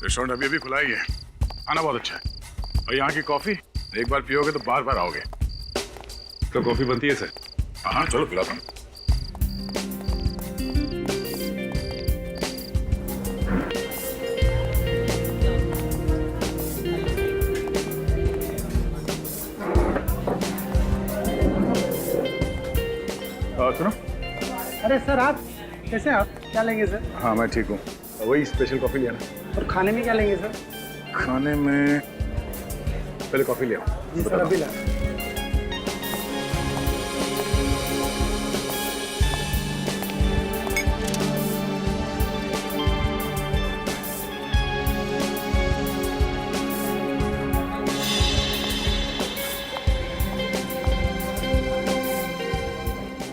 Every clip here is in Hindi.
रेस्टोरेंट अभी अभी खुला ही है, खाना बहुत अच्छा है और यहाँ की कॉफी एक बार पियोगे तो बार बार आओगे। तो कॉफी बनती है सर? हाँ चलो पिलाता हूँ। सुनो। अरे सर आप कैसे हैं? आप क्या लेंगे सर? हाँ मैं ठीक हूँ, वही स्पेशल कॉफी लिया ना। और खाने में क्या लेंगे सर? खाने में पहले कॉफी लिया। जी सर अभी ला।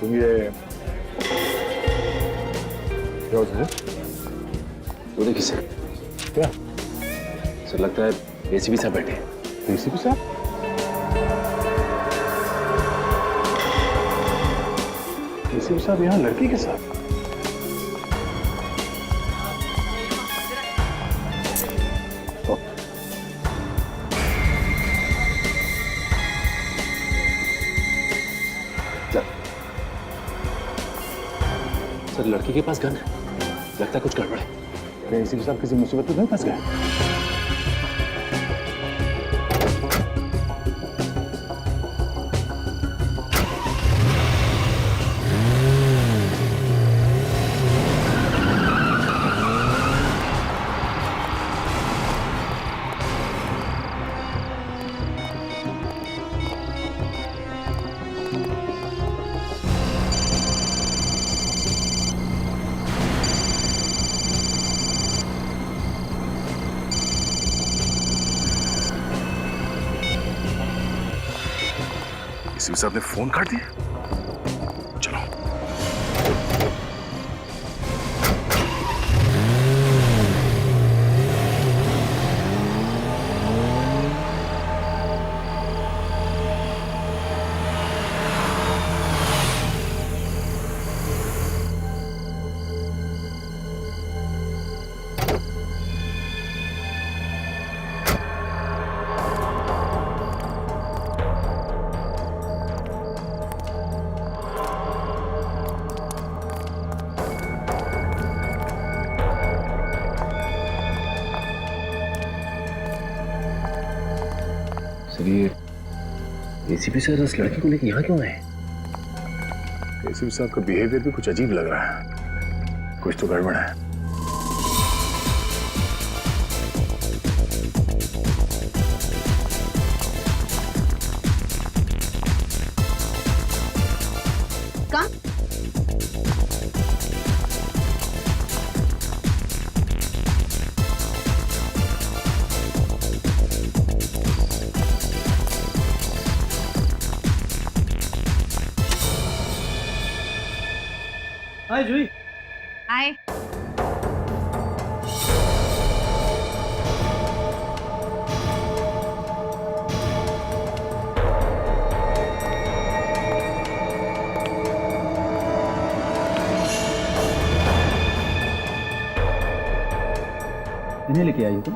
तुम ये क्या होता है? वो देखिए सर। क्या? सर लगता है एसीपी साहब बैठे हैं। एसीपी साहब? एसीपी साहब यहाँ लड़की के साथ? सर लड़की के पास गन है, लगता है कुछ गड़बड़ है। एसीपी साहब किसी मुसीबत में नहीं फंस गए? एसीपी साहब ने फोन काट दिया। चलो सर ये एसीपी सर इस लड़की को लेकर यहाँ क्यों आए? एसीपी साहब का बिहेवियर भी कुछ अजीब लग रहा है, कुछ तो गड़बड़ है। कम हाय जूही। हाय। इन्हें लेके आई हो तुम?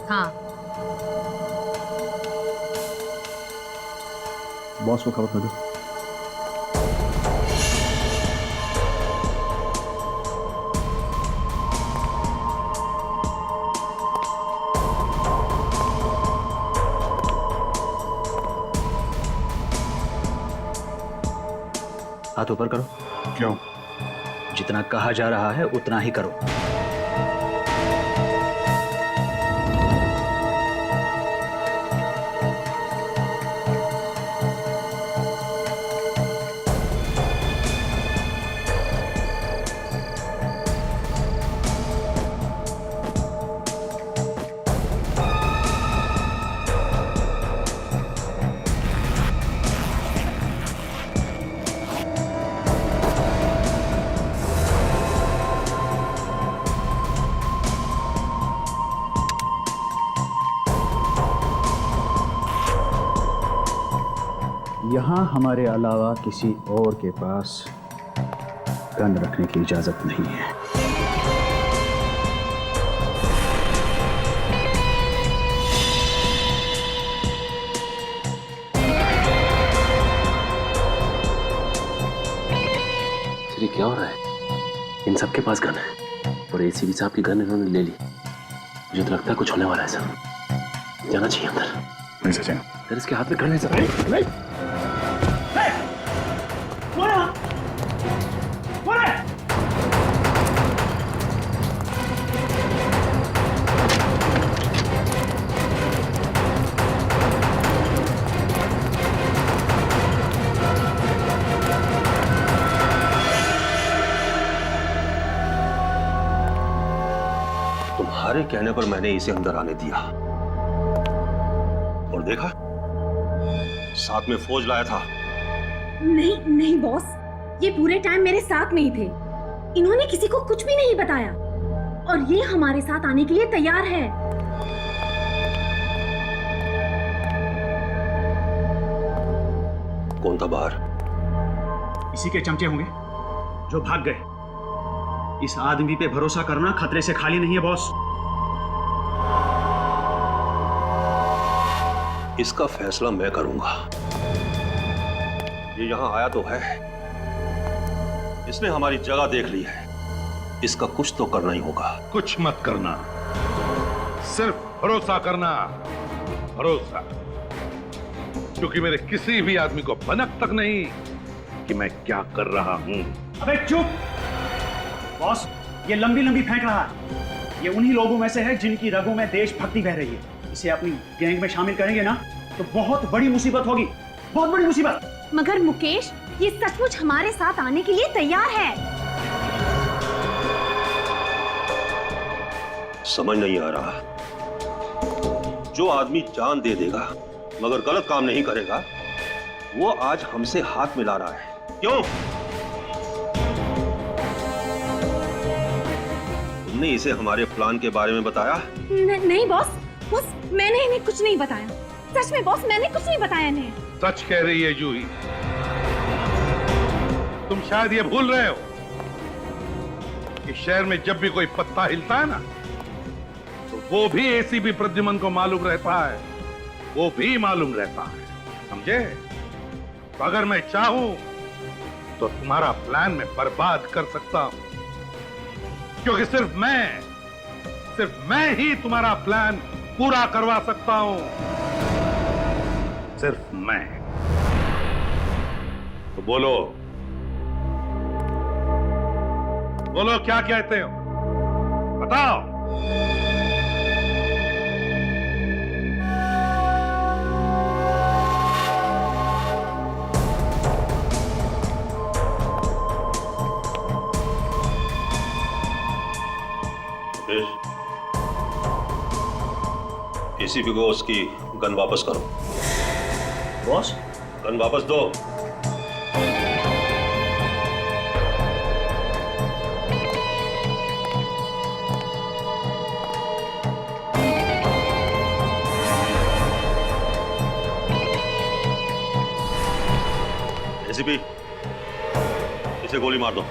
हाँ बॉस को खबर कर दो। हाथ ऊपर करो। क्यों? जितना कहा जा रहा है उतना ही करो। यहाँ हमारे अलावा किसी और के पास गन रखने की इजाजत नहीं है। इन सबके पास गन है और एसीपी साहब की गन इन्होंने ले ली। मुझे तो लगता है कुछ होने वाला है सर। जाना चाहिए अंदर। नहीं सचिन, सर इसके हाथ में गन है सर। तुम्हारे कहने पर मैंने इसे अंदर आने दिया और देखा साथ में फौज लाया था। नहीं नहीं बॉस, ये पूरे टाइम मेरे साथ में ही थे। इन्होंने किसी को कुछ भी नहीं बताया और ये हमारे साथ आने के लिए तैयार है। कौन था बाहर? इसी के चमचे होंगे जो भाग गए। इस आदमी पे भरोसा करना खतरे से खाली नहीं है बॉस। इसका फैसला मैं करूंगा। ये यहां आया तो है, इसने हमारी जगह देख ली है, इसका कुछ तो करना ही होगा। कुछ मत करना, सिर्फ भरोसा करना, भरोसा। क्योंकि मेरे किसी भी आदमी को भनक तक नहीं कि मैं क्या कर रहा हूं। अबे चुप बॉस, ये लंबी लंबी फेंक रहा है। ये उन्हीं लोगों में से है जिनकी रगों में देशभक्ति बह रही है। इसे अपनी गैंग में शामिल करेंगे ना तो बहुत बड़ी मुसीबत होगी, बहुत बड़ी मुसीबत। मगर मुकेश, ये सचमुच हमारे साथ आने के लिए तैयार है। समझ नहीं आ रहा, जो आदमी जान दे देगा मगर गलत काम नहीं करेगा, वो आज हमसे हाथ मिला रहा है। क्यों? तुमने इसे हमारे प्लान के बारे में बताया? नहीं बॉस, मैंने इन्हें कुछ नहीं बताया। सच में बॉस, मैंने कुछ नहीं बताया इन्हें। सच कह रही है जूही। तुम शायद ये भूल रहे हो कि शहर में जब भी कोई पत्ता हिलता है ना, तो वो भी एसीपी प्रद्युमन को मालूम रहता है, वो भी मालूम रहता है, समझे? तो अगर मैं चाहूं तो तुम्हारा प्लान मैं बर्बाद कर सकता हूं, क्योंकि सिर्फ मैं ही तुम्हारा प्लान पूरा करवा सकता हूं। सिर्फ मैं। तो बोलो क्या कहते हो? बताओ। एसीपी को उसकी गन वापस करो। बॉस, गन वापस दो। एसीपी, इसे गोली मार दो।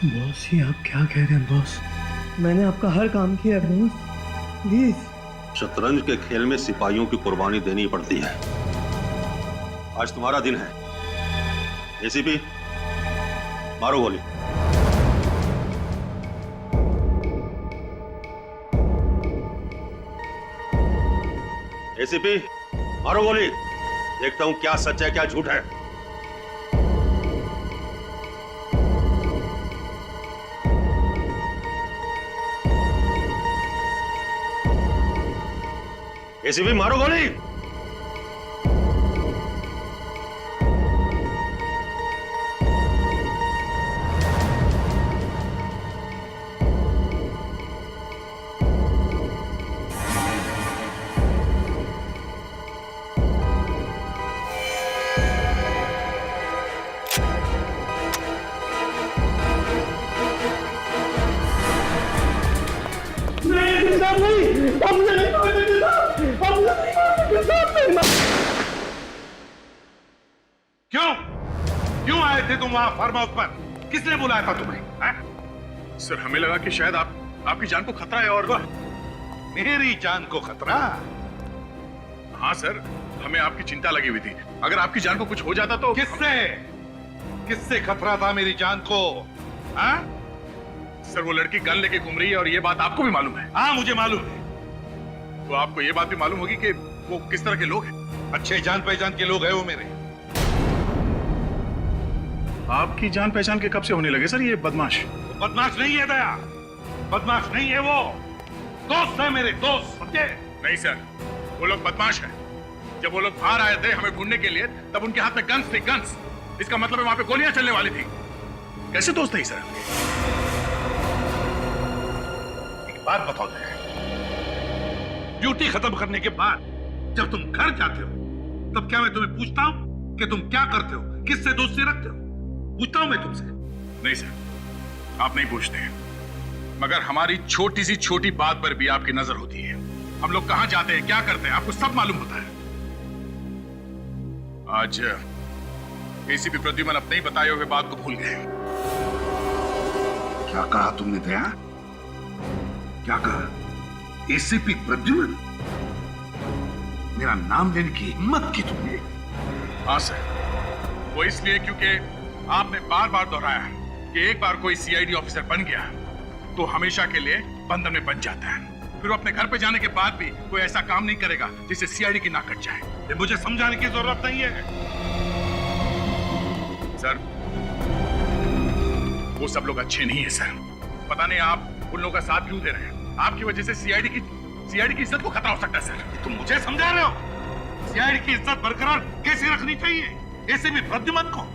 बॉस, ये आप क्या कह रहे हैं बॉस? मैंने आपका हर काम किया बॉस, प्लीज। शतरंज के खेल में सिपाहियों की कुर्बानी देनी पड़ती है। आज तुम्हारा दिन है। एसीपी, मारो गोली। एसीपी, मारो गोली। देखता हूं क्या सच है क्या झूठ है। एसीपी, मारो गोली। क्यों आए थे तुम वहां फार्म हाउस पर? किसने बुलाया था तुम्हें? सर, हमें लगा कि शायद आपकी जान को खतरा है। और मेरी जान को खतरा? हाँ सर, हमें आपकी चिंता लगी हुई थी। अगर आपकी जान को कुछ हो जाता तो किससे? किससे खतरा था मेरी जान को? हाँ? सर वो लड़की गन लेके घूम रही है और ये बात आपको भी मालूम है। हाँ, मुझे मालूम है। तो आपको ये बात भी मालूम होगी कि वो किस तरह के लोग हैं। अच्छे जान पहचान के लोग हैं वो मेरे। आपकी जान पहचान के कब से होने लगे सर ये बदमाश? वो बदमाश नहीं है दया, बदमाश नहीं है वो, दोस्त है मेरे, दोस्त, समझे? नहीं सर, वो लोग बदमाश हैं। जब वो लोग बाहर आए थे हमें ढूंढने के लिए, तब उनके हाथ में गन्स थी, गन्स। इसका मतलब है वहां पे गोलियां चलने वाली थी। कैसे दोस्त है सर? एक बात बताओ दया, ड्यूटी खत्म करने के बाद जब तुम घर जाते हो, तब क्या मैं तुम्हें पूछता हूं कि तुम क्या करते हो, किससे दोस्ती रखते हो? पूछता हूं मैं तुमसे? नहीं सर, आप नहीं पूछते हैं, मगर हमारी छोटी सी छोटी बात पर भी आपकी नजर होती है। हम लोग कहां जाते हैं, क्या करते हैं, आपको सब मालूम होता है। आज एसीपी प्रद्युमन अपने ही बताए हुए बात को भूल गए। क्या कहा तुमने दया? क्या कहा? एसीपी प्रद्युमन? मेरा नाम लेने की हिम्मत की तुमने? हाँ सर, वो इसलिए क्योंकि आपने बार बार दोहराया कि एक बार कोई सीआईडी ऑफिसर बन गया तो हमेशा के लिए बंधन में बन जाता है। फिर वो अपने घर पे जाने के बाद भी कोई ऐसा काम नहीं करेगा जिससे सीआईडी की नाक कट जाए। ये मुझे समझाने की जरूरत नहीं है। सर वो सब लोग अच्छे नहीं है सर। पता नहीं आप उन लोगों का साथ क्यों दे रहे हैं। आपकी वजह से सीआईडी की इज्जत को खतरा हो सकता है सर। तुम मुझे समझा रहे हो? सीआईडी की इज्जत बरकरार कैसे रखनी चाहिए? एसीपी प्रद्युमन को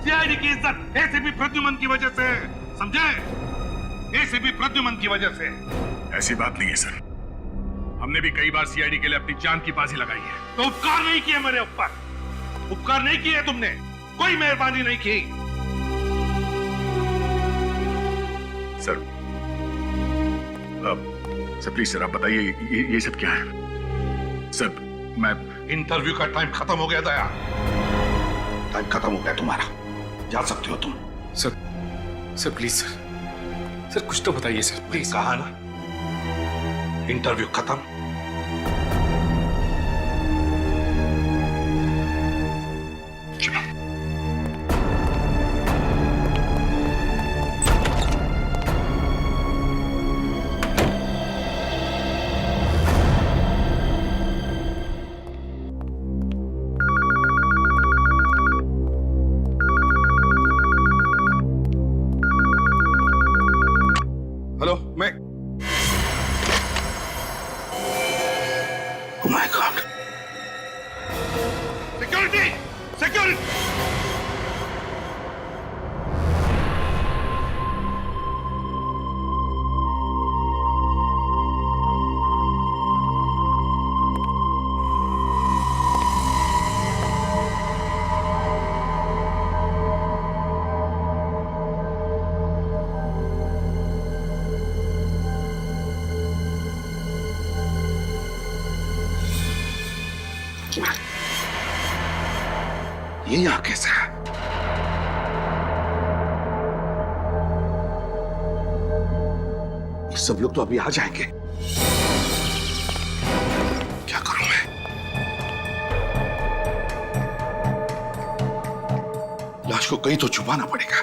सीआईडी की इज्जत एसीपी प्रद्युमन की वजह से, समझे? एसीपी प्रद्युमन की वजह से। ऐसी बात नहीं है सर, हमने भी कई बार सीआईडी के लिए अपनी जान की बाजी लगाई है। तो उपकार नहीं किए मेरे ऊपर, उपकार नहीं किए तुमने, कोई मेहरबानी नहीं की। सर सर प्लीज सर आप बताइए ये सब क्या है? सर मैं इंटरव्यू का टाइम खत्म हो गया दया, टाइम खत्म हो गया तुम्हारा, जा सकते हो तुम। सर प्लीज सर कुछ तो बताइए सर प्लीज। कहा ना, इंटरव्यू खत्म। चलो हेलो, मैं Oh my God! Security! Security! ये यहाँ कैसे है? ये सब लोग तो अभी आ जाएंगे। क्या करूं मैं? लाश को कहीं तो छुपाना पड़ेगा।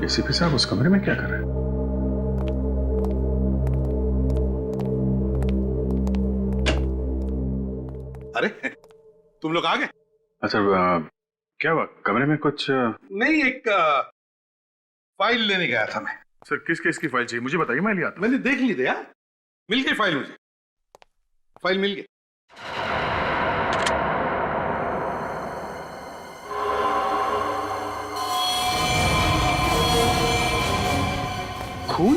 एसीपी साहब उस कमरे में क्या कर रहे हैं? अरे तुम लोग आ गए? अच्छा क्या हुआ कमरे में कुछ? नहीं, एक फाइल लेने गया था मैं। सर किस केस की फाइल चाहिए मुझे बताइए, मैं ले आता हूं। मैंने देख ली दया, मिल गई फाइल, मुझे फाइल मिल गई। खून?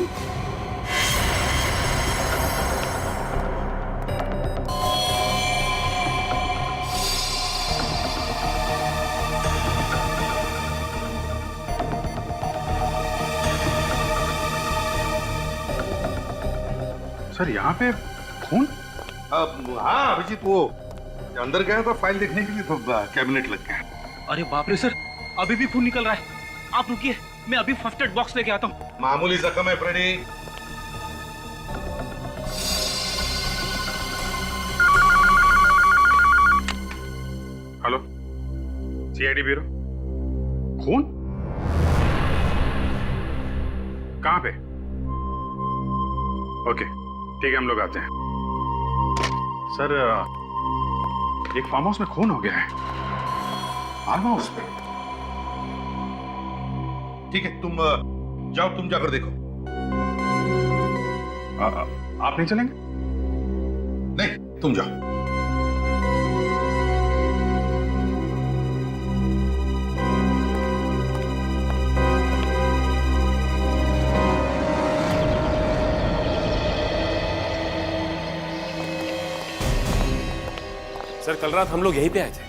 सर यहाँ पे खून? अब हाँ अभिजीत, वो अंदर गया था फाइल देखने के लिए तो कैबिनेट लग गया। अरे बाप रे सर, अभी भी खून निकल रहा है। आप रुकिए, मैं अभी फर्स्ट एड बॉक्स लेके आता हूँ। मामूली जख्म है फ्रेडी। Hello, CID bureau. खून? कहाँ पे? ओके ठीक है, हम लोग आते हैं। सर एक फार्म हाउस में खून हो गया है। फार्म हाउस पे? ठीक है, तुम जाओ, तुम जाकर देखो। आप नहीं चलेंगे? नहीं, तुम जाओ। सर कल रात हम लोग यहीं पे आए थे।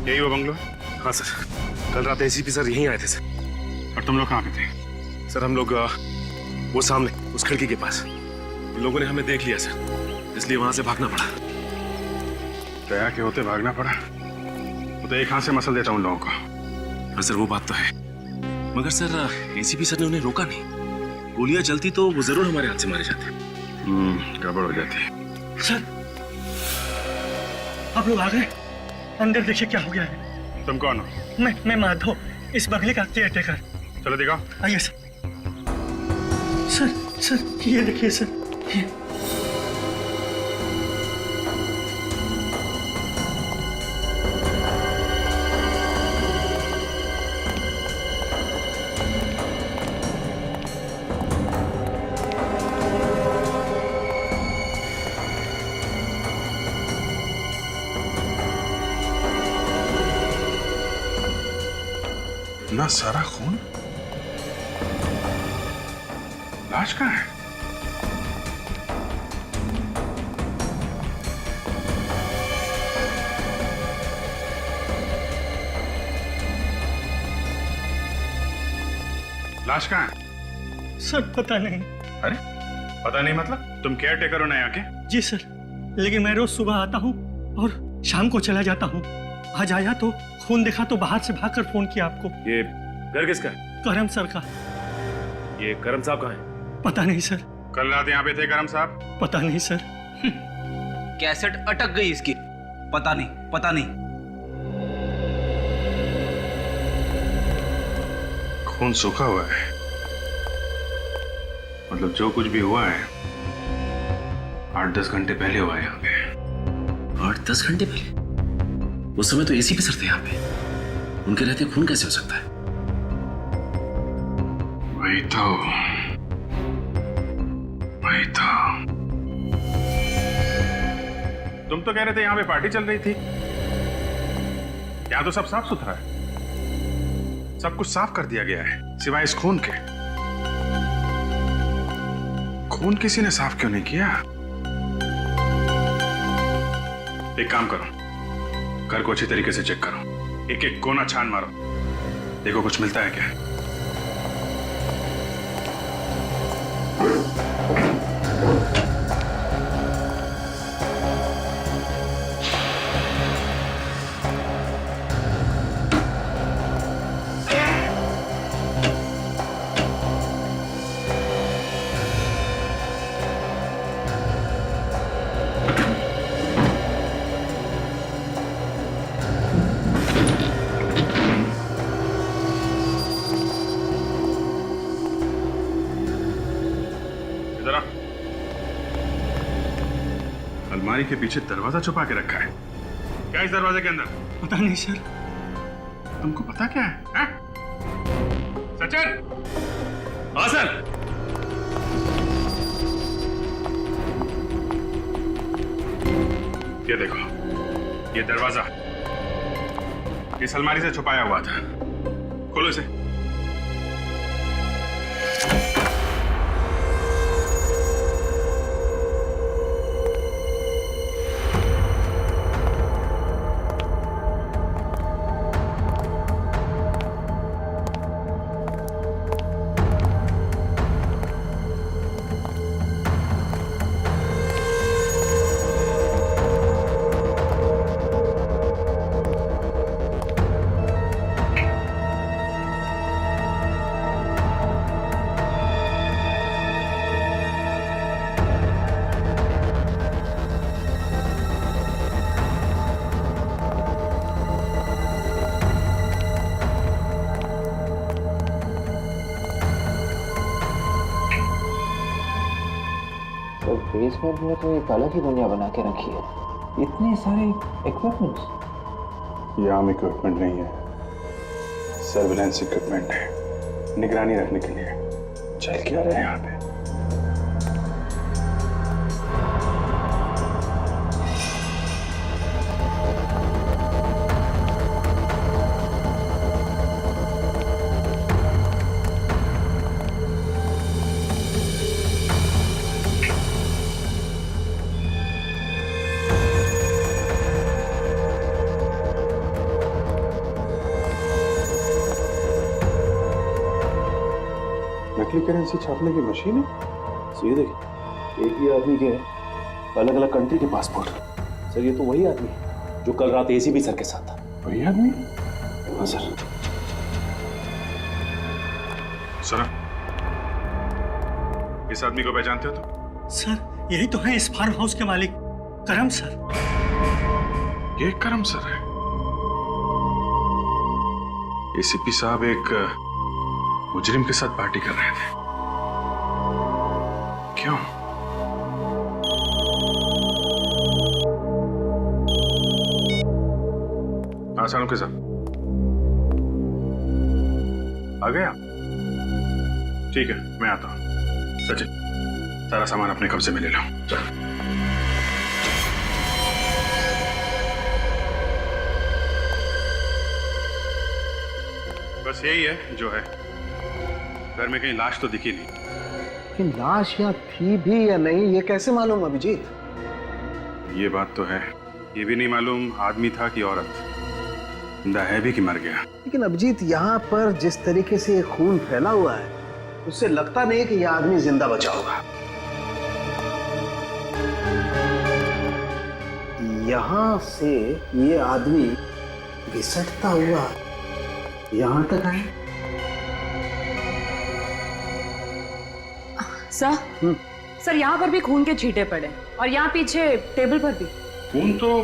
यही वो बंगलो है? हाँ सर, कल रात एसीपी सर यहीं आए थे सर। और तुम लोग कहाँ पे थे? सर हम लोग वो सामने उस खिड़की के पास। इन लोगों ने हमें देख लिया सर, इसलिए वहां से भागना पड़ा। दया के होते भागना पड़ा? वो तो एक हाथ से मसल देता हूँ उन लोगों को। हाँ सर, वो बात तो है, मगर सर एसीपी सर ने उन्हें रोका नहीं। गोलियां चलती तो वो जरूर हमारे हाथ से मारे जाते। गड़बड़ हो जाती है। सर आप लोग आ गए? अंदर देखिए क्या हो गया है। तुम कौन हो? मैं माधव, इस बंगले का केयर टेकर। चलो दिखाओ। आइए सर। सर ये देखिए सर, ये इतना सारा खून? लाश कहाँ है? लाश कहाँ है? सर पता नहीं। अरे पता नहीं मतलब? तुम केयर टेकर हो ना यहाँ के? जी सर, लेकिन मैं रोज सुबह आता हूँ और शाम को चला जाता हूँ। आज आया तो खून देखा तो बाहर से भागकर फोन किया आपको। ये घर किसका है? करम सर का। ये करम साहब कहाँ है? पता नहीं सर। कल रात यहाँ पे थे करम साहब? पता नहीं सर। कैसेट अटक गई इसकी। पता नहीं। खून सूखा हुआ है, मतलब जो कुछ भी हुआ है 8-10 घंटे पहले हुआ है यहाँ पे। 8-10 घंटे पहले? उस समय तो एसीपी सर थे यहाँ पे, उनके रहते खून कैसे हो सकता है? वही तो। तुम तो कह रहे थे यहाँ पे पार्टी चल रही थी। यहाँ तो सब साफ सुथरा है, सब कुछ साफ कर दिया गया है सिवाय इस खून के। खून किसी ने साफ क्यों नहीं किया? एक काम करो, घर को अच्छी तरीके से चेक करो, एक एक कोना छान मारो, देखो कुछ मिलता है क्या। अलमारी के पीछे दरवाजा छुपा के रखा है। क्या इस दरवाजे के अंदर? पता नहीं सर। तुमको पता क्या है? सचिन! हाँ सर। ये देखो, ये दरवाजा इस अलमारी से छुपाया हुआ था। खोलो इसे। बेसमेंट में तो एक अलग ही दुनिया बना के रखी है। इतने सारे इक्विपमेंट्स। ये आम इक्विपमेंट नहीं है, सर्विलेंस इक्विपमेंट है, निगरानी रखने के लिए। चल क्या रहे हैं यहाँ पे? नकली करेंसी छापने की मशीन है। सर ये देखिए, एक ही आदमी के अलग अलग कंट्री के पासपोर्ट। सर ये तो वही आदमी है जो कल रात एसीपी सर के साथ था। वही आदमी? हाँ सर। सर, इस आदमी को पहचानते हो तुम? सर यही तो है इस फार्म हाउस के मालिक, करम सर। ये करम सर है। एसीपी साहब एक मुजरिम के साथ पार्टी कर रहे थे। क्यों? हाँ सालुंके साहब आ गया? ठीक है, मैं आता हूं। सचिन, सारा सामान अपने कब्जे में ले लो। चल। बस यही है जो है। घर में कहीं लाश तो दिखी नहीं। कि लाश यहाँ थी भी या नहीं ये कैसे मालूम अभिजीत? ये बात तो है, ये भी नहीं मालूम आदमी था कि औरत, जिंदा है भी कि मर गया। लेकिन अभिजीत यहाँ पर जिस तरीके से ये खून फैला हुआ है उससे लगता नहीं कि यह आदमी जिंदा बचा होगा। यहाँ से ये आदमी घिसटता हुआ यहाँ तक आए। सर, सर यहाँ पर भी खून के छींटे पड़े और यहाँ पीछे टेबल पर भी। खून तो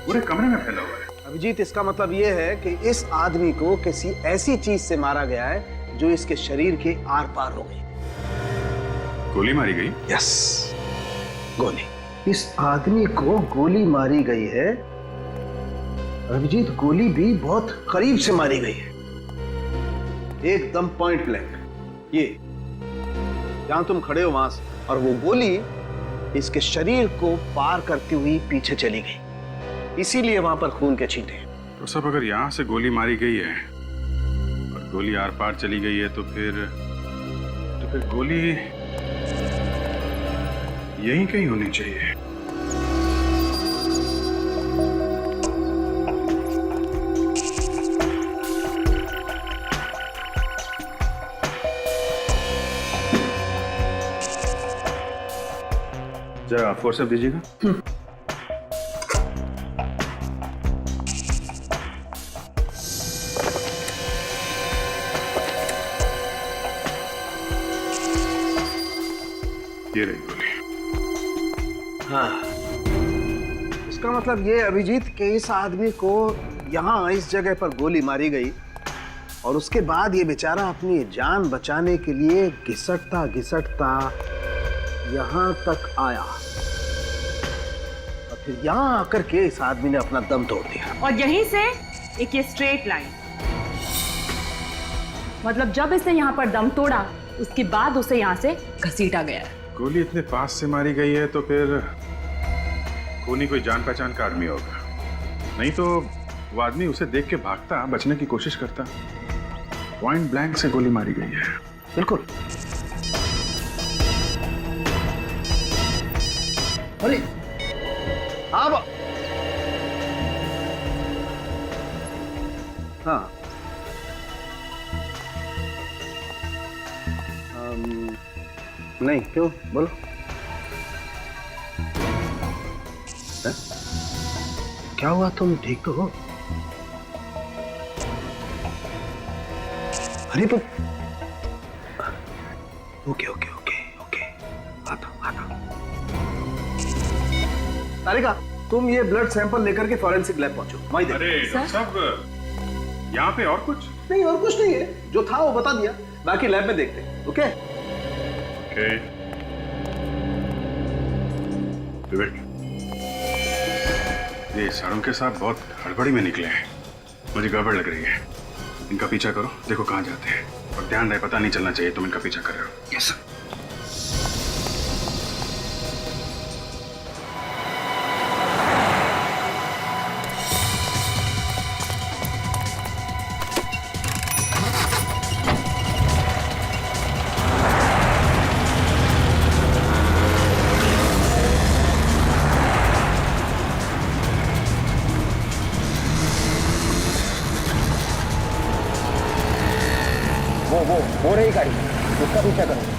पूरे कमरे में फैला हुआ है। अभिजीत इसका मतलब ये है कि इस आदमी को किसी ऐसी चीज से मारा गया है जो इसके शरीर के आर पार हो गई। गोली मारी गई? यस, गोली। इस आदमी को गोली मारी गई है। अभिजीत गोली भी बहुत करीब से मारी गई है, एकदम पॉइंट ब्लैंक। ये जहां तुम खड़े हो वहां से, और वो गोली इसके शरीर को पार करती हुई पीछे चली गई, इसीलिए वहां पर खून के छींटे। तो सब अगर यहां से गोली मारी गई है और गोली आर पार चली गई है तो फिर गोली यहीं कहीं होनी चाहिए। जरा फोर्सेप दीजिएगा। ये रही गोली। हाँ, इसका मतलब ये अभिजीत कि इस आदमी को यहाँ इस जगह पर गोली मारी गई और उसके बाद ये बेचारा अपनी जान बचाने के लिए घिसटता घिसटता यहाँ तक आया और फिर यहाँ आकर के इस आदमी ने अपना दम तोड़ दिया। और यहीं से एक ये स्ट्रेट लाइन, मतलब जब इसने यहाँ पर दम तोड़ा उसके बाद उसे यहाँ से घसीटा गया है। गोली इतने पास से मारी गई है तो फिर खूनी कोई जान पहचान का आदमी होगा, नहीं तो वो आदमी उसे देख के भागता, बचने की कोशिश करता। पॉइंट ब्लैंक से गोली मारी गई है। बिल्कुल। अरे हाँ हाँ, नहीं क्यों, बोलो। है? क्या हुआ, तुम ठीक तो हो? अरे तो ओके ओके ओके ओके, आता आता। तारिका, तुम ये ब्लड सैंपल लेकर के फॉरेंसिक लैब पहुंचो। अरे डॉक्टर साहब, यहाँ पे और कुछ नहीं, और कुछ नहीं है, जो था वो बता दिया, बाकी लैब में देखते हैं। Okay okay. विवेक, ये साळुंखे साहब बहुत हड़बड़ी में निकले हैं। मुझे गड़बड़ लग रही है। इनका पीछा करो, देखो कहाँ जाते हैं, और ध्यान रहे पता नहीं चलना चाहिए तुम इनका पीछा कर रहे हो। Yes sir. वो रही गाड़ी, उसका पीछा करो।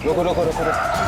रुको रुको रुको रुको।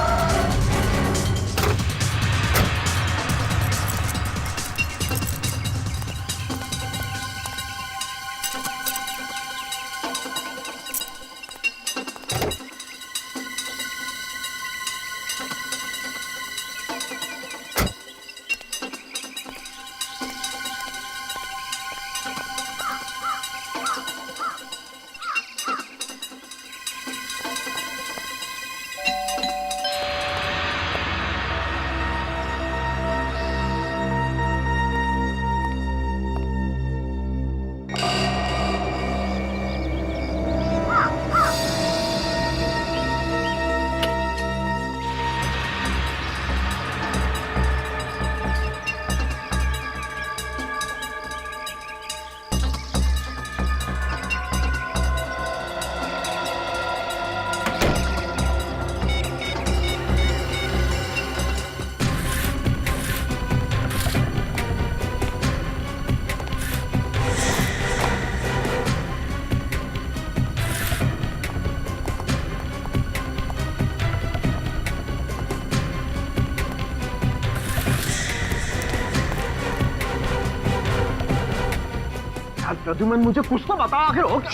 प्रद्युमन, मुझे कुछ तो बता आखिर हो क्या?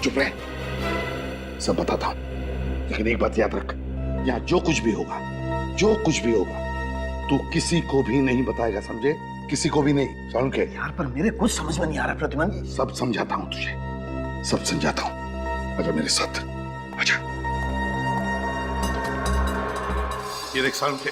चुप रह, सब बताता हूं, लेकिन एक बात याद रख, यहाँ जो कुछ भी होगा, तू किसी को भी नहीं बताएगा, समझे? किसी को भी नहीं। साळुंखे यार, पर मेरे कुछ समझ में नहीं आ रहा प्रद्युमन। सब समझाता हूं तुझे, सब समझाता हूं। आजा मेरे साथ, आजा। ये देख साळुंखे,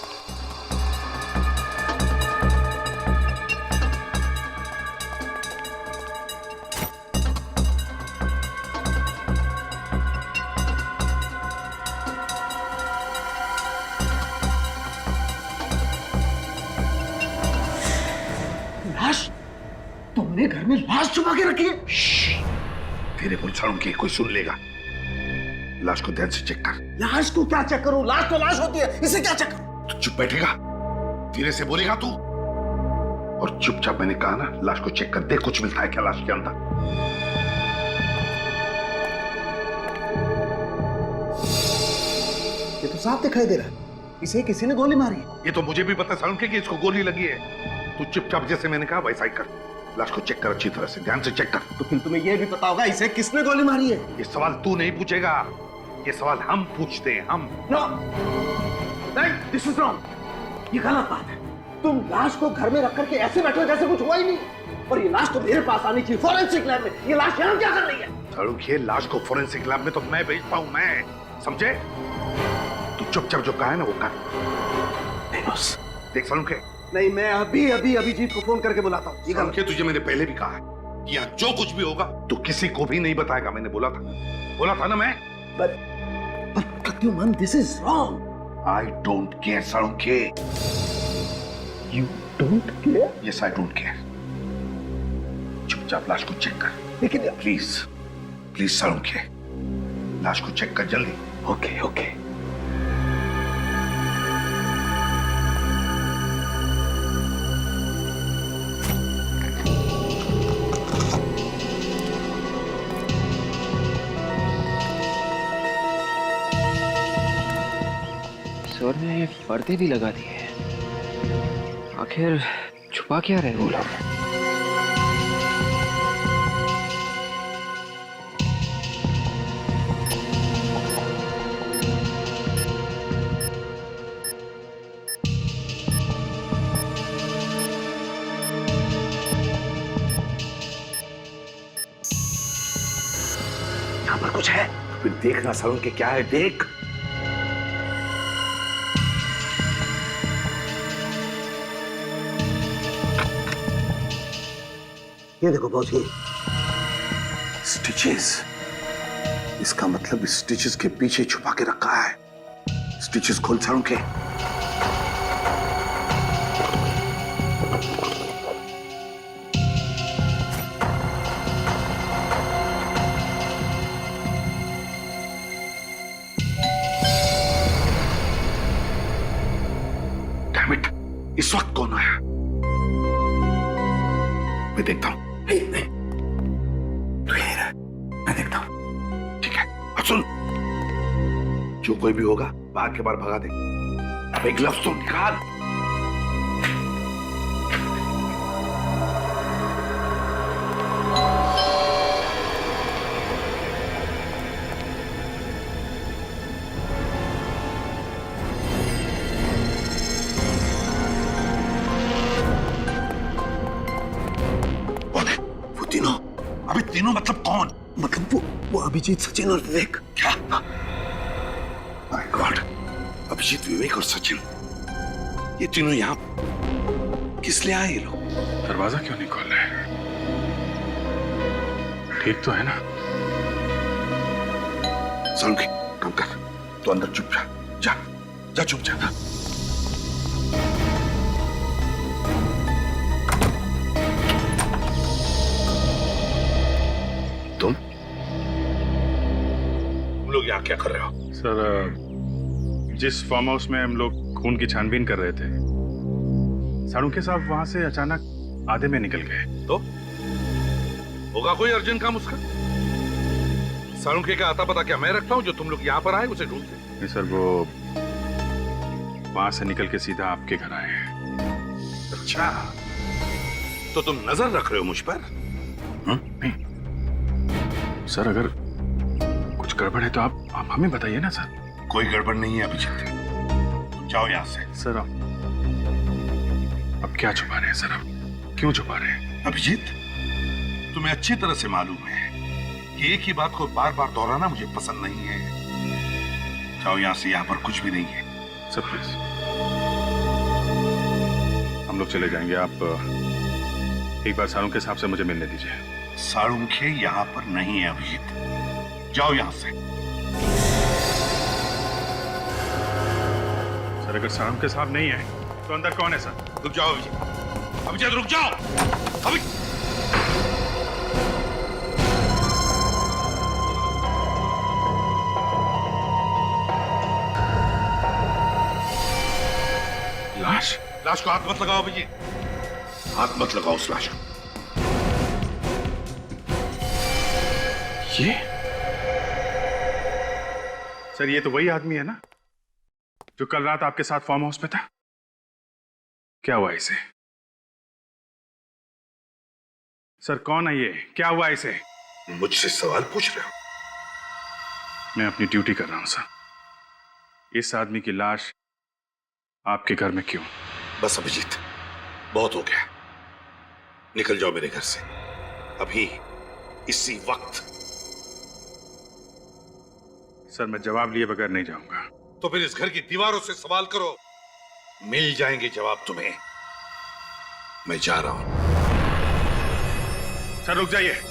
तुमने घर में लाश छुपा के रखी है? तेरे बोल साळुंखे कोई सुन लेगा। लाश को ध्यान से चेक कर। लाश को क्या चेक करूं? लाश तो लाश होती है, इसे क्या चेक करूं? तू चुप बैठेगा? धीरे से बोलेगा तू? और चुपचाप मैंने कहा ना, लाश को चेक कर दे, कुछ मिलता है क्या लाश के अंदर। ये तो साफ दिखाई दे रहा है, इसे किसी ने गोली मारी है। ये तो मुझे भी पता साळुंखे कि इसको गोली लगी है। तू चुपचाप जैसे मैंने कहा वैसा ही कर। लाश को चेक कर अच्छी तरह से, ध्यान से चेक कर। तो फिर तुम्हें यह भी पता होगा इसे किसने गोली मारी है? ये सवाल तू नहीं पूछेगा, ये सवाल हम पूछते हैं, हम। No, this is wrong. ये गलत बात है। तुम लाश को घर में रख करके ऐसे बैठे जैसे कुछ हुआ ही नहीं। और ये लाश तो मेरे पास आनी चाहिए, फॉरेंसिक लैब में। ये लाश यहाँ क्या कर रही है? साळुंखे, लाश को फॉरेंसिक लैब में तो मैं भेजता हूँ, मैं, समझे? तू चुपचाप जो कहा है ना वो कर। नहीं बॉस। देख साळुंखे, नहीं, मैं अभी अभी अभिजीत को फोन करके बुलाता हूँ। साळुंखे, तुझे मैंने पहले भी कहा है कि यहाँ जो कुछ भी होगा तू किसी को भी नहीं बताएगा। मैंने बोला था ना मैं। But Pradyuman, this is wrong. I don't care, Salunkhe. You don't care? Yes, I don't care. चुपचाप लाश को चेक कर। लेकिन प्लीज साळुंखे, लाश को चेक कर जल्दी। Okay okay. सर ने पर्दे भी लगा दिए, आखिर छुपा क्या रहे वो लोग? कुछ है? फिर देखना सालून के क्या है, देख। ये देखो बॉस, ये स्टिचेस। इसका मतलब स्टिचेस के पीछे छुपा के रखा है। स्टिचेस खोल सालून के। Damn it, इस वक्त कौन आया? मैं देखता हूं। नहीं नहीं, तू यहीं रह, मैं देखता हूं। ठीक है, अब सुन, जो कोई भी होगा बाहर के बाहर भगा दे। अब एक ग्लव्स तो निकाल। तीनों। अबे तीनों मतलब कौन? मतलब वो अभिजीत, सचिन और विवेक। क्या? माय गॉड, अभिजीत, विवेक और सचिन, ये तीनों यहाँ किस लिए आए ये लोग? दरवाजा क्यों नहीं खोल रहे? ठीक तो है ना? सालून के काम कर, तो अंदर चुप जा, जा जा, चुप जा। तुम लोग यहाँ क्या कर रहे हो? सर, जिस फार्म हाउस में हम लोग खून की छानबीन कर रहे थे, सालूके साहब वहां से अचानक आधे में निकल गए। तो होगा कोई अर्जेंट काम उसका? सालूके का आता पता क्या मैं रखता हूँ जो तुम लोग यहाँ पर आए उसे ढूंढते? नहीं सर, वो वहां से निकल के सीधा आपके घर आए हैं। अच्छा, तो तुम नजर रख रहे हो मुझ पर? नहीं सर, अगर कुछ गड़बड़ है तो आप हमें बताइए ना सर। कोई गड़बड़ नहीं है अभिजीत, तुम जाओ यहाँ से। सर अब क्या छुपा रहे हैं सर? अब क्यों छुपा रहे हैं? अभिजीत, तुम्हें अच्छी तरह से मालूम है कि एक ही बात को बार बार दोहराना मुझे पसंद नहीं है। जाओ यहाँ से, यहाँ पर कुछ भी नहीं है। सर प्लीज, हम लोग चले जाएंगे। आप एक बार सालूके साहब से मुझे मिलने दीजिए। सालूके यहाँ पर नहीं है अभिजीत, जाओ यहाँ से। सर, अगर सालूके साहब नहीं है तो अंदर कौन है सर? रुक जाओ अभिजीत, अभिजीत रुक जाओ। लाश? लाश को हाथ मत लगाओ अभिजीत, हाथ मत लगाओ उस लाश को। ये सर, ये तो वही आदमी है ना जो कल रात आपके साथ फार्म हाउस में था? क्या हुआ इसे? सर कौन है ये? क्या हुआ इसे? मुझसे सवाल पूछ रहे हो? मैं अपनी ड्यूटी कर रहा हूं सर। इस आदमी की लाश आपके घर में क्यों? बस अभिजीत, बहुत हो गया, निकल जाओ मेरे घर से अभी, इसी वक्त। सर, मैं जवाब लिए बगैर नहीं जाऊंगा। तो फिर इस घर की दीवारों से सवाल करो, मिल जाएंगे जवाब तुम्हें। मैं जा रहा हूं। सर रुक जाइए।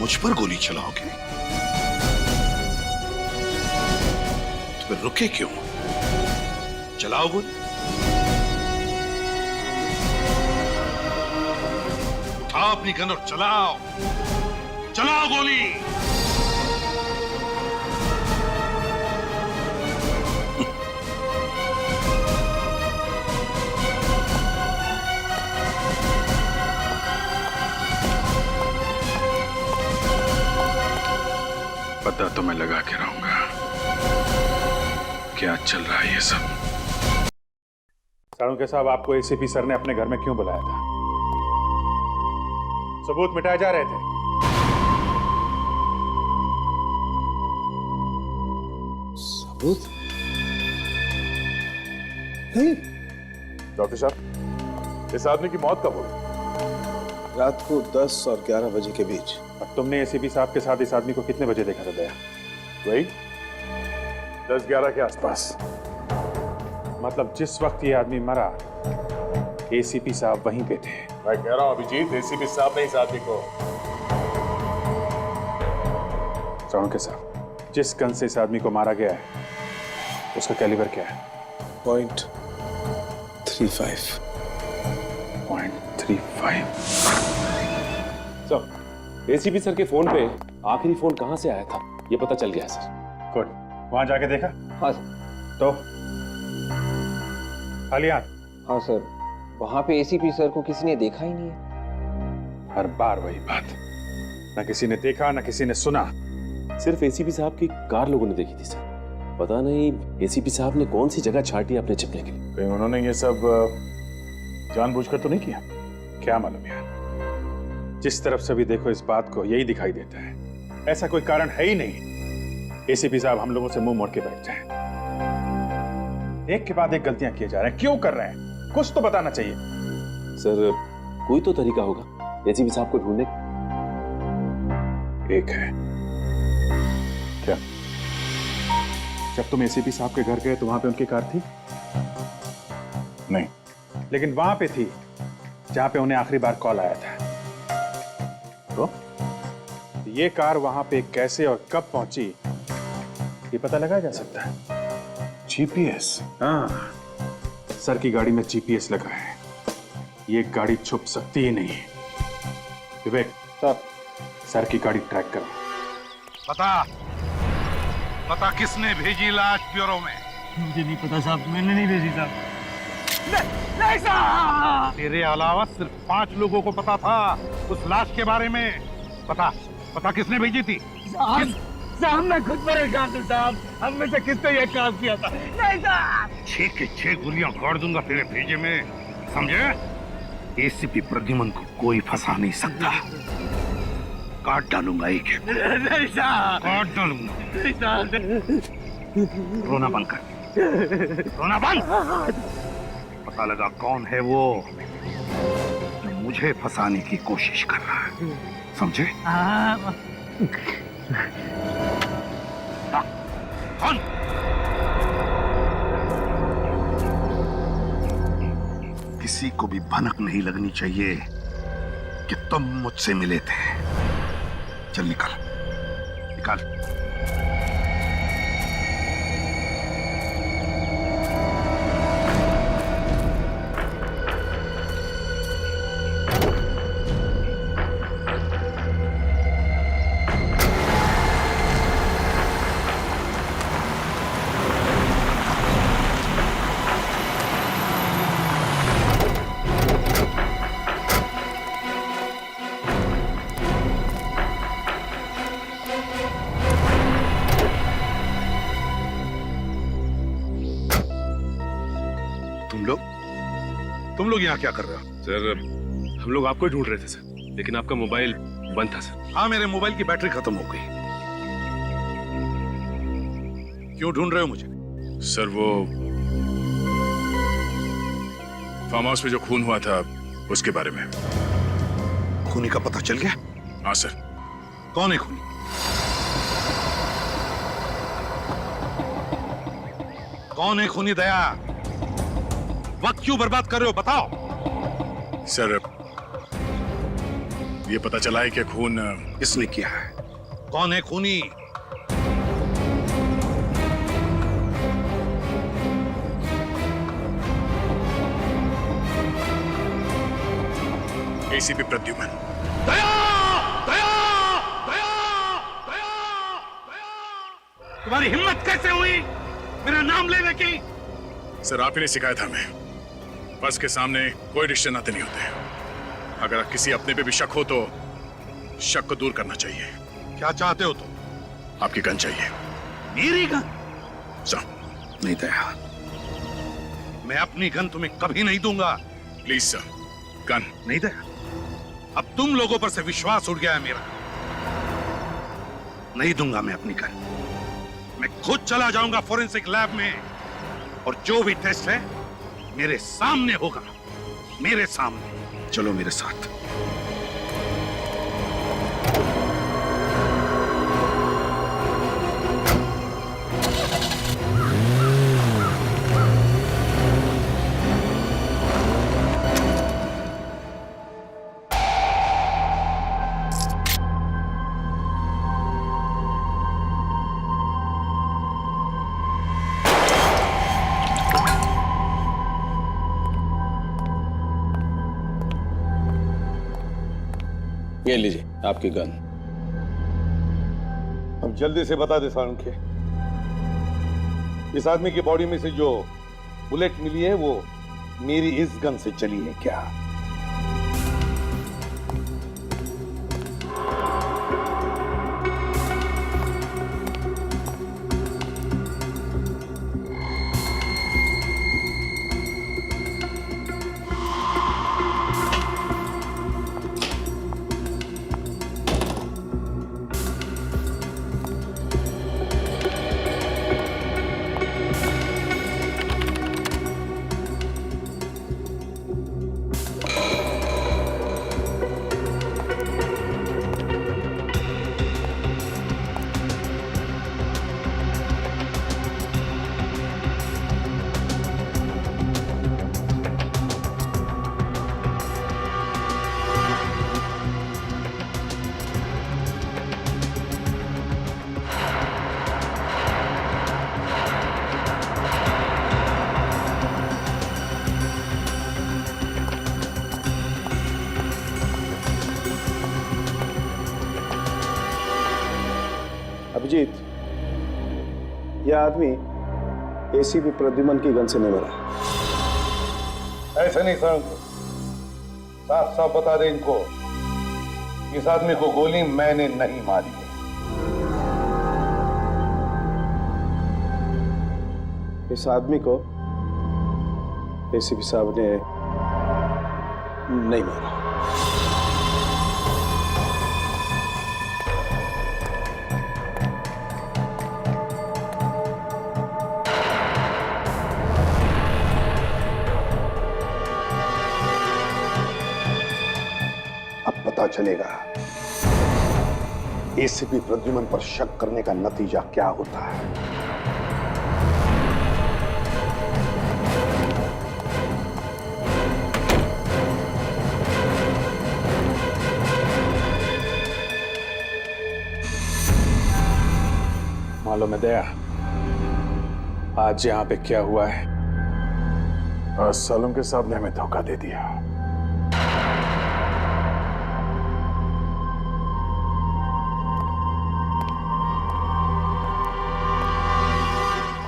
मुझ पर गोली चलाओगे तो फिर रुके क्यों? चलाओ गोली, उठाओ अपनी गन और चलाओ, चलाओ गोली। पता तो मैं लगा के रहूंगा क्या चल रहा है ये सब। साळुंखे साहब, आपको एसीपी सर ने अपने घर में क्यों बुलाया था? सबूत मिटाए जा रहे थे। सबूत नहीं। डॉक्टर साहब, इस आदमी की मौत कब हुई? रात को 10 और 11 बजे के बीच। और तुमने एसीपी साहब के साथ इस आदमी को कितने बजे देखा था दया? वही 10-11 के आसपास। मतलब जिस वक्त ये आदमी मरा एसीपी साहब वहीं पे थे। मैं कह रहा हूं अभिजीत, एसीपी साहब ने इस आदमी को। साळुंखे साहब, जिस गन से इस आदमी को मारा गया है उसका कैलिबर क्या है? .35। सर, एसीपी सर के फोन पे आखिरी फोन कहां से आया था ये पता चल गया सर। गुड। वहां जाके देखा? हाँ सर। तो खाली हाथ? हाँ सर, वहां पे एसीपी सर को किसी ने देखा ही नहीं है। हर बार वही बात, ना किसी ने देखा ना किसी ने सुना। सिर्फ एसीपी साहब की कार लोगों ने देखी थी सर। पता नहीं एसीपी साहब ने कौन सी जगह छाटी अपने छिपने के लिए। कहीं उन्होंने ये सब जानबूझकर तो नहीं किया? क्या मालूम यार, जिस तरफ से भी देखो इस बात को यही दिखाई देता है। ऐसा कोई कारण है ही नहीं एसीपी साहब हम लोगों से मुंह मोड़ के बैठ जाएं। एक के बाद एक गलतियां किए जा रहे हैं। क्यों कर रहे हैं? कुछ तो बताना चाहिए सर। कोई तो तरीका होगा एसीपी साहब को ढूंढने का। एक है। क्या? जब तुम एसीपी साहब के घर गए तो वहां पे उनकी कार थी? नहीं, लेकिन वहां पे थी जहां पे उन्हें आखिरी बार कॉल आया था। तो ये कार वहां पे कैसे और कब पहुंची ये पता लगाया जा सकता है। जीपीएस? हाँ, सर की गाड़ी में जीपीएस लगा है। ये गाड़ी छुप सकती ही नहीं। विवेक सर की गाड़ी ट्रैक करो। पता किसने भेजी लाश ब्यूरो में? मुझे नहीं पता साहब, मैंने नहीं भेजी साहब। नहीं साहब, तेरे अलावा सिर्फ 5 लोगों को पता था उस लाश के बारे में। पता किसने भेजी थी? साहब मैं खुद परेशान हूँ साहब, हम में से किसने ये काम किया था? नहीं साहब। 6 के 6 गोलियां गाड़ दूंगा तेरे भेजे में, समझे? एसीपी प्रद्युमन को कोई फंसा नहीं सकता। काट डालूंगा एक। नहीं साहब, काट डालूंगा। नहीं साहब। रोना बंद कर, रोना बंद। पता लगा कौन है वो जो मुझे फंसाने की कोशिश कर रहा है, समझे? कौन? किसी को भी भनक नहीं लगनी चाहिए कि तुम मुझसे मिले थे। चल निकल। तुम लोग यहाँ क्या कर रहे हो? सर, हम लोग आपको ही ढूंढ रहे थे सर, लेकिन आपका मोबाइल बंद था सर। हाँ, मेरे मोबाइल की बैटरी खत्म हो गई। क्यों ढूंढ रहे हो मुझे? सर, वो फार्म हाउस में जो खून हुआ था उसके बारे में। खूनी का पता चल गया? हाँ सर। कौन है खूनी? कौन है खूनी? दया, वक्त क्यों बर्बाद कर रहे हो? बताओ। सर, ये पता चला है कि खून इसने किया है। कौन है खूनी? एसीपी प्रद्युमन। दया! दया! दया! दया! दया! तुम्हारी हिम्मत कैसे हुई मेरा नाम लेने की? सर, आप ही ने सिखाया था हमें, बस के सामने कोई रिश्ते नाते नहीं होते। अगर किसी अपने पे भी शक हो तो शक को दूर करना चाहिए। क्या चाहते हो तुम? आपकी गन चाहिए। मेरी गन? सर, नहीं दया, मैं अपनी गन तुम्हें कभी नहीं दूंगा। Please sir, gun. नहीं दया, अब तुम लोगों पर से विश्वास उड़ गया है मेरा। नहीं दूंगा मैं अपनी गन। मैं खुद चला जाऊंगा फोरेंसिक लैब में, और जो भी टेस्ट है मेरे सामने होगा, मेरे सामने। चलो मेरे साथ। ये लीजिए आपकी गन। अब जल्दी से बता दे सालुंखे, इस आदमी की बॉडी में से जो बुलेट मिली है वो मेरी इस गन से चली है क्या? अभिजीत, यह आदमी एसीपी प्रद्युमन की गन से नहीं मरा। ऐसा नहीं सालुंखे, साफ साफ बता दे इनको, इस आदमी को गोली मैंने नहीं मारी है। इस आदमी को एसीपी साहब ने नहीं मारा। पता चलेगा एसीपी प्रद्युमन पर शक करने का नतीजा क्या होता है। मालूम है दया, आज यहाँ पे क्या हुआ है? और सालुंखे साहब ने हमें धोखा दे दिया।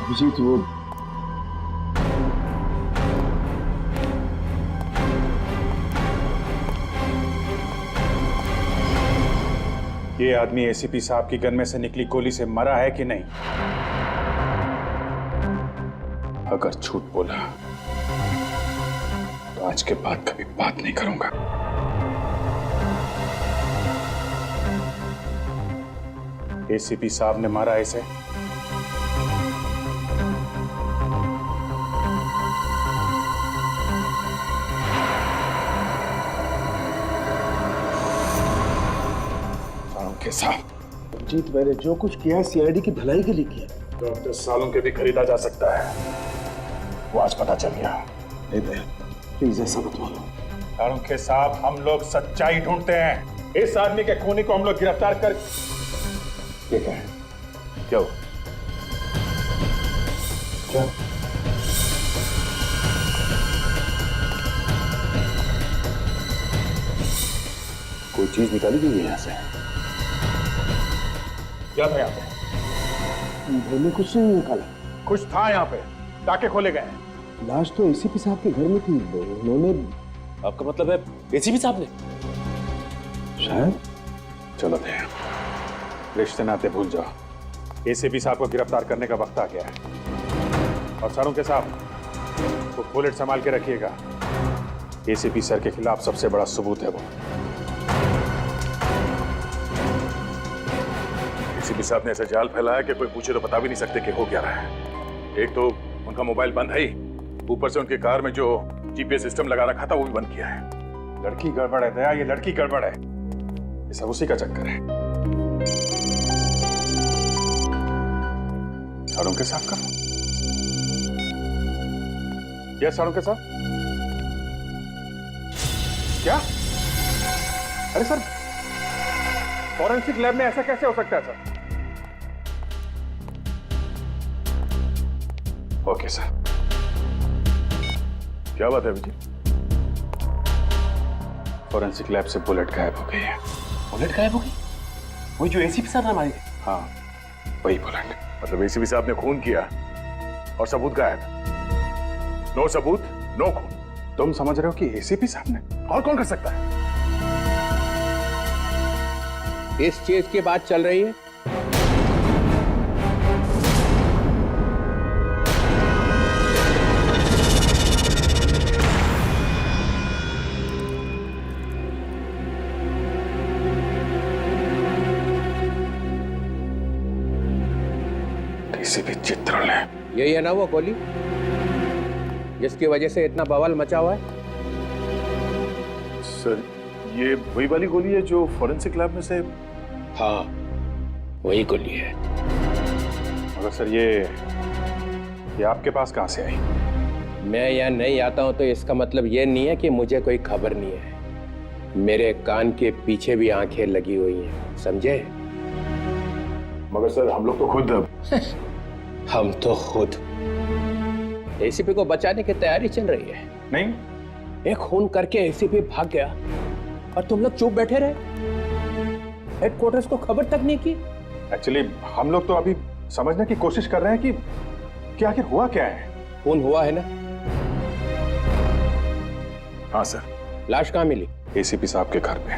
अभिजीत, वो ये आदमी एसीपी साहब की गन में से निकली गोली से मरा है कि नहीं? अगर झूठ बोला तो आज के बाद कभी बात नहीं करूंगा। एसीपी साहब ने मारा इसे? साहब, जीत, मैंने जो कुछ किया है सीआईडी की भलाई के लिए किया। डॉक्टर सालुंखे भी खरीदा जा सकता है, वो आज पता चल गया। नहीं दया, प्लीज ऐसा मत बोलो। सालुंखे साहब, हम लोग सच्चाई ढूंढते हैं। इस आदमी के खूनी को हम लोग गिरफ्तार कर। ये क्या है? क्या हो? क्या? कोई चीज निकाली गई है यहाँ से? क्या था यहाँ पे? घर में कुछ नहीं निकाला। कुछ था यहाँ पे, टाके खोले गए। लाश तो एसीपी साहब के घर में थी, उन्होंने। आपका मतलब है एसीपी साहब ने? शायद। चलो दया, रिश्ते नाते भूल जाओ, एसीपी साहब को गिरफ्तार करने का वक्त आ गया है। और सरों के साहब वो बुलेट संभाल के रखिएगा। एसीपी सर के खिलाफ सबसे बड़ा सबूत है वो। एसीपी साहब ने ऐसा जाल फैलाया कि कोई पूछे तो बता भी नहीं सकते कि हो क्या रहा है। एक तो उनका मोबाइल बंद है ही, ऊपर से उनके कार में जो जीपीएस सिस्टम लगा रखा था वो भी बंद किया है। लड़की गड़बड़ है दया, ये लड़की गड़बड़ है। ये सब उसी का चक्कर है। साड़ों के साथ करो। यस साड़ों के साथ। क्या? अरे सर, फॉरेंसिक लैब में ऐसा कैसे हो सकता है सर? Okay sir. क्या बात है विजय? फॉरेंसिक लैब से बुलेट गायब हो गई है। बुलेट गायब हो गई? वही जो एसीपी साहब ने मारी? हाँ, वही बुलेट। मतलब एसीपी साहब ने खून किया और सबूत गायब। नो सबूत नो खून। तुम समझ रहे हो कि एसीपी साहब ने? और कौन कर सकता है? इस चीज की बात चल रही है। एसीपी चित्रण है। यही है ना वो गोली जिसकी वजह से इतना बवाल मचा हुआ है? सर, ये वही वाली गोली है जो फॉरेंसिक लैब में से? हाँ, वही गोली है। मगर सर ये आपके पास कहां से आई? मैं यहाँ नहीं आता हूं तो इसका मतलब ये नहीं है कि मुझे कोई खबर नहीं है। मेरे कान के पीछे भी आंखें लगी हुई हैं, समझे? मगर सर, हम लोग तो खुद हम तो खुद एसीपी को बचाने की तैयारी चल रही है। नहीं, एक खून करके एसीपी भाग गया और तुम लोग चुप बैठे रहे, हेडक्वार्टर्स को खबर तक नहीं की। एक्चुअली हम लोग तो अभी समझने की कोशिश कर रहे हैं कि आखिर हुआ क्या है। खून हुआ है ना? हाँ सर। लाश कहाँ मिली? एसीपी साहब के घर पे।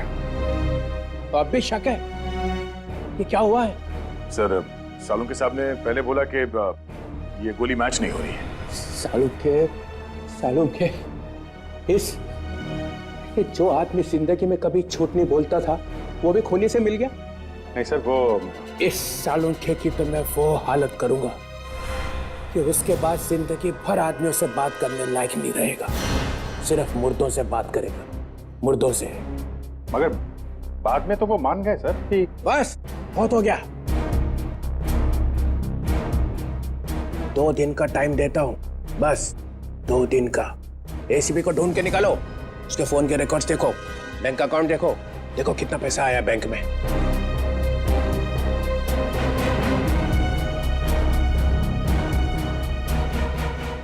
तो अब भी शक है कि क्या हुआ है? सर, सालुंके साहब ने पहले बोला कि ये गोली मैच नहीं हो रही है। सालुंके जो आदमी जिंदगी में कभी झूठ नहीं बोलता था वो भी खूनी से मिल गया? नहीं सर, वो इस सालुंके की तो मैं वो हालत करूंगा कि उसके बाद जिंदगी भर आदमियों से बात करने लायक नहीं रहेगा। सिर्फ मुर्दों से बात करेगा, मुर्दों से। मगर बाद में तो वो मान गए सर कि बस बहुत हो गया। 2 दिन का टाइम देता हूं, बस 2 दिन का। एसीपी को ढूंढ के निकालो, उसके फोन के रिकॉर्ड्स देखो, बैंक अकाउंट देखो, देखो कितना पैसा आया बैंक में।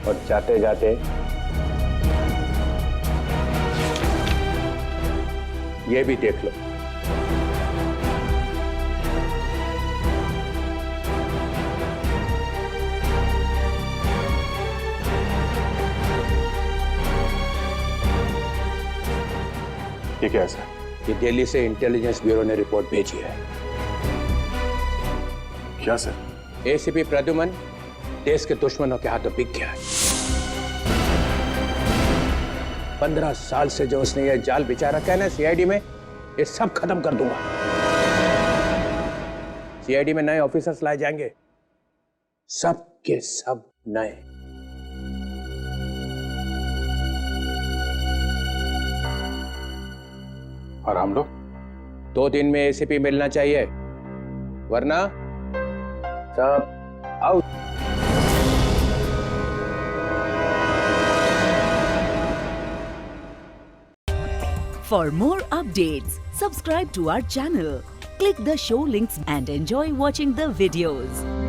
और जाते जाते ये भी देख लो। ये क्या है सर? ये दिल्ली से इंटेलिजेंस ब्यूरो ने रिपोर्ट भेजी है। क्या सर? एसीपी प्रद्युमन देश के दुश्मनों के हाथों बिक गया है। 15 साल से जो उसने ये जाल बिछा रखा है ना सीआईडी में, ये सब खत्म कर दूंगा। सीआईडी में नए ऑफिसर्स लाए जाएंगे, सब के सब नए। और हम लोग 2 दिन में एसीपी मिलना चाहिए, वरना सब out. For more updates, subscribe to our channel, click the show links and enjoy watching the videos.